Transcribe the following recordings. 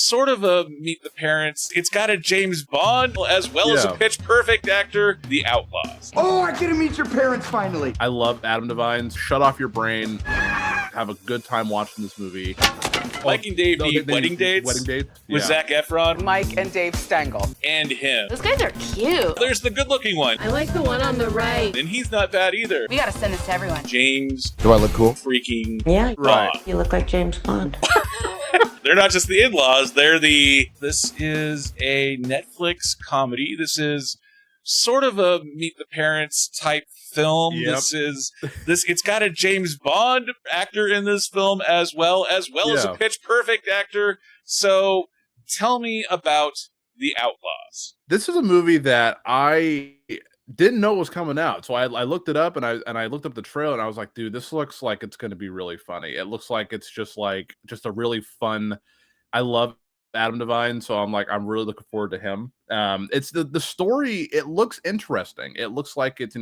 sort of a Meet the Parents. It's got a James Bond as well as a Pitch Perfect actor, The Outlaws. Oh, I get to meet your parents finally. I love Adam Devine. Shut off your brain. Have a good time watching this movie. Mike and Dave need wedding dates. Wedding dates with Zac Efron. Mike and Dave Stengel. And him. Those guys are cute. There's the good-looking one. I like the one on the right. And he's not bad either. We gotta send this to everyone. James. Do I look cool? Freaking Yeah, Bond. You look like James Bond. They're not just the in-laws. This is a Netflix comedy. This is sort of a Meet the Parents type film. Yep. It's got a James Bond actor in this film as well as a Pitch Perfect actor. So tell me about The Outlaws. This is a movie that I didn't know was coming out. So I looked it up and I looked up the trailer and I was like, dude, this looks like it's going to be really funny. It looks like it's just a really fun. I love Adam Devine, so I'm really looking forward to him. It's the story. It looks interesting. It looks like it's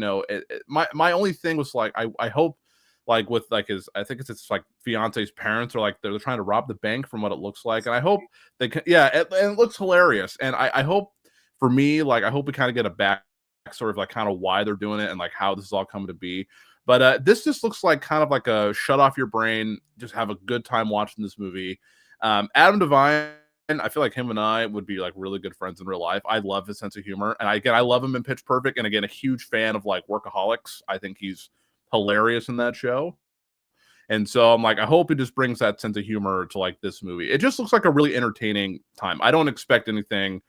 my only thing was I hope with his, I think it's like fiance's parents are they're trying to rob the bank from what it looks like, and I hope they can. Yeah, it looks hilarious, and I hope for me I hope we kind of get a backstory of kind of why they're doing it and how this is all coming to be. But this just looks like kind of like a shut off your brain, just have a good time watching this movie. Adam Devine. And I feel like him and I would be really good friends in real life. I love his sense of humor. And I love him in Pitch Perfect. And again, a huge fan of Workaholics. I think he's hilarious in that show. And so I'm I hope he just brings that sense of humor to this movie. It just looks like a really entertaining time. I don't expect anything,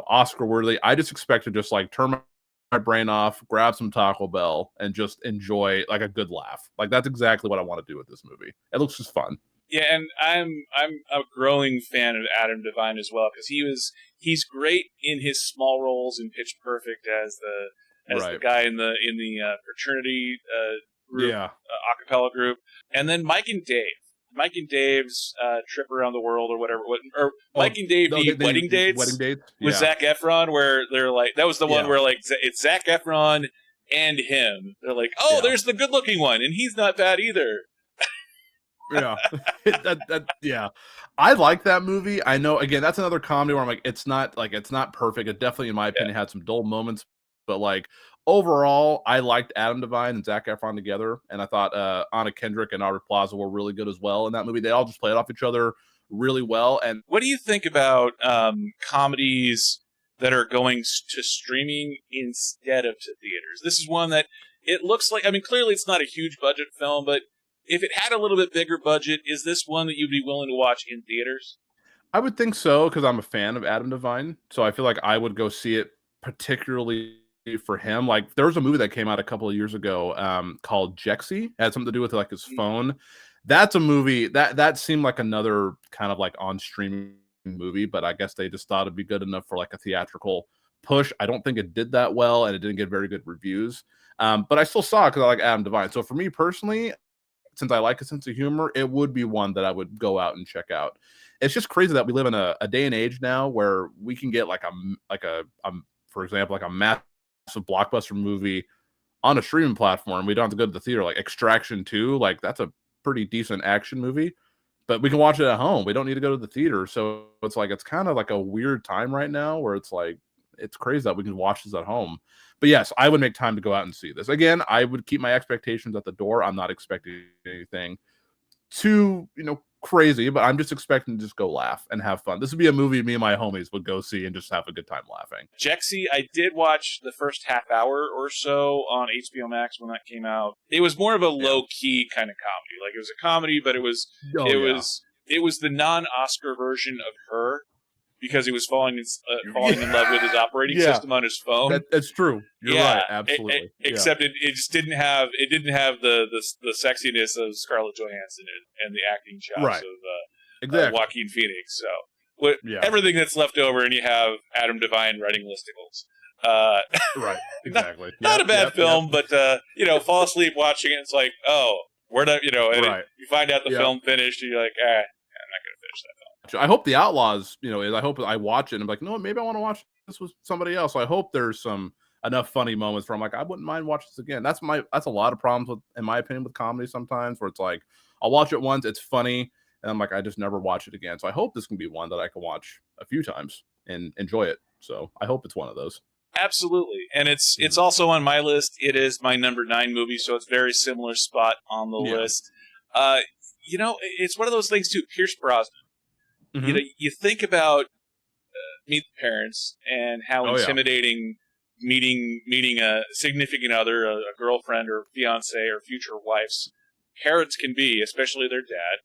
Oscar worthy. I just expect to just turn my brain off, grab some Taco Bell and just enjoy a good laugh. That's exactly what I want to do with this movie. It looks just fun. Yeah, and I'm a growing fan of Adam Devine as well because he's great in his small roles in Pitch Perfect as the guy in the fraternity group, acapella group, and then Mike and Dave's trip around the world or whatever, Mike and Dave need wedding dates with Zac Efron, where they're that was the one where it's Zac Efron and him. They're there's the good-looking one, and he's not bad either. Yeah, I like that movie. I know, again, that's another comedy where I'm it's not perfect. It definitely, in my opinion, had some dull moments, but overall, I liked Adam Devine and Zac Efron together, and I thought Anna Kendrick and Aubrey Plaza were really good as well in that movie. They all just played off each other really well. And what do you think about comedies that are going to streaming instead of to theaters? This is one that it looks like. I mean, clearly, it's not a huge budget film, but if it had a little bit bigger budget, is this one that you'd be willing to watch in theaters? I would think so, because I'm a fan of Adam Devine. So I feel like I would go see it, particularly for him. There was a movie that came out a couple of years ago called Jexy. It had something to do with his phone. That's a movie that seemed like another kind of on streaming movie, but I guess they just thought it'd be good enough for a theatrical push. I don't think it did that well, and it didn't get very good reviews. But I still saw it because I like Adam Devine. So for me personally, since I like a sense of humor, it would be one that I would go out and check out. It's just crazy that we live in a day and age now where we can get for example, a massive blockbuster movie on a streaming platform. We don't have to go to the theater, Extraction 2. That's a pretty decent action movie, but we can watch it at home. We don't need to go to the theater. So it's it's kind of a weird time right now where it's it's crazy that we can watch this at home. But yes, I would make time to go out and see this. Again, I would keep my expectations at the door. I'm not expecting anything too, crazy, but I'm just expecting to just go laugh and have fun. This would be a movie me and my homies would go see and just have a good time laughing. Jexy, I did watch the first half hour or so on HBO Max when that came out. It was more of a low-key kind of comedy. It was a comedy, but it was the non-Oscar version of Her, because he was falling in love with his operating system on his phone. That's true. You're right. Absolutely. Except it just didn't have the sexiness of Scarlett Johansson and the acting chops of Joaquin Phoenix. So everything that's left over, and you have Adam Devine writing listicles. Right. Exactly. Not a bad film, but fall asleep watching it. It's where do you find out the film finished, and you're I'm not going to finish that film. I hope The Outlaws, I hope I watch it and I'm no, maybe I want to watch this with somebody else. So I hope there's enough funny moments where I'm I wouldn't mind watching this again. That's a lot of problems in my opinion, with comedy sometimes, where it's I'll watch it once, it's funny, and I'm like, I just never watch it again. So I hope this can be one that I can watch a few times and enjoy it. So I hope it's one of those. Absolutely, and it's also on my list. It is my number 9 movie, so it's very similar spot on the list. It's one of those things too. Pierce Brosnan. You think about Meet the Parents and how intimidating meeting a significant other, a girlfriend or fiance or future wife's parents can be, especially their dad.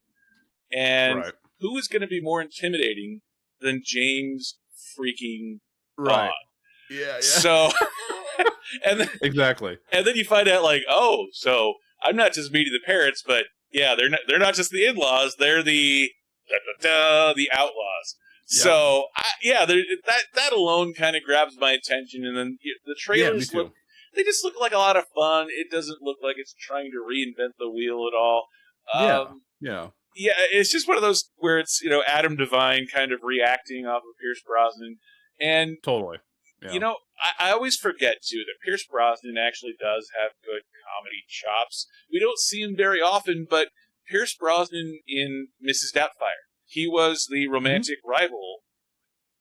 And who is going to be more intimidating than James freaking Bond? Yeah. So, and then, exactly. And then you find out, like, oh, so I'm not just meeting the parents, but yeah, they're not just the in-laws; they're the outlaws. Yep. So, that alone kind of grabs my attention, and then the trailers they just look like a lot of fun. It doesn't look like it's trying to reinvent the wheel at all. Yeah, it's just one of those where it's Adam Devine kind of reacting off of Pierce Brosnan, and totally. Yeah. I always forget, too, that Pierce Brosnan actually does have good comedy chops. We don't see him very often, but Pierce Brosnan in Mrs. Doubtfire, he was the romantic rival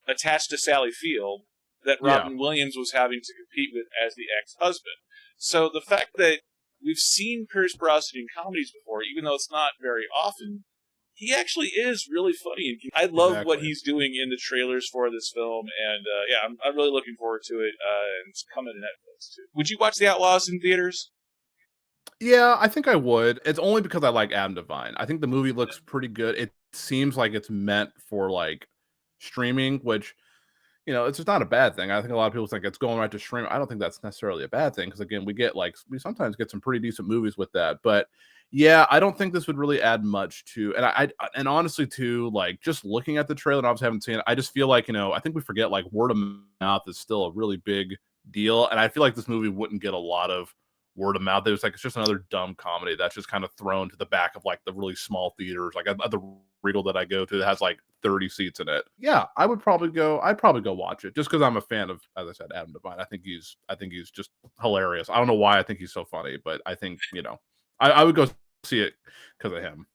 attached to Sally Field that Robin Williams was having to compete with as the ex-husband. So the fact that we've seen Pierce Brosnan in comedies before, even though it's not very often, he actually is really funny. I love what he's doing in the trailers for this film, and I'm really looking forward to it. And it's coming to Netflix too. Would you watch The Outlaws in theaters? Yeah, I think I would. It's only because I like Adam Devine. I think the movie looks pretty good. It seems like it's meant for like streaming, which it's just not a bad thing. I think a lot of people think it's going right to stream. I don't think that's necessarily a bad thing because again, we sometimes get some pretty decent movies with that, but. Yeah, I don't think this would really add much to, and honestly too, like just looking at the trailer, and obviously haven't seen it, I just feel like I think we forget like word of mouth is still a really big deal, and I feel like this movie wouldn't get a lot of word of mouth. It's just another dumb comedy that's just kind of thrown to the back of like the really small theaters, like at the Regal that I go to that has like 30 seats in it. Yeah, I'd probably go watch it just because I'm a fan of, as I said, Adam Devine. I think he's just hilarious. I don't know why I think he's so funny, but I think I would go see it because of him.